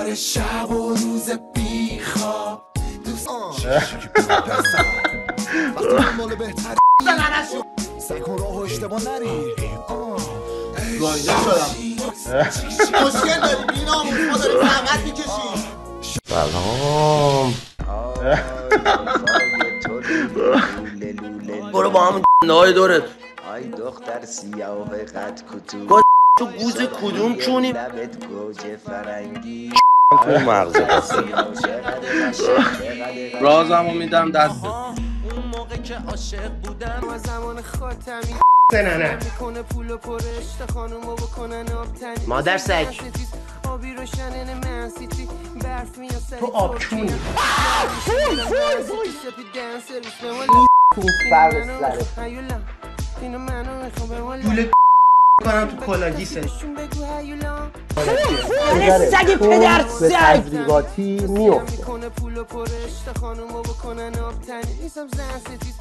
هر شب و روز بیخواب دوست وقتی مال بهتر سکن راه و اشتباه نری گایده شدم مشکل داری بینامون ما داریم زحمت میکشیم. سلام برو با همون نای دورت آی دختر سیاه قد کتو تو گوز کدوم چونی لبت گوجه فرنگی تو مغزه رازمو میدم دست اون موقع که عاشق بودم و زمان خاتمی نه میکنه پول و پرشت خانومو بکنن آبتنی مادر سگ آبی روشنن من سیتی برف میاد سری تو آبچونی جوله کنم تو کلاگیسه سگ پدر سگ تبلیغاتی میفته میکنه پول و پرشت خانومو بکنن آبتنی نیستم زن ستیز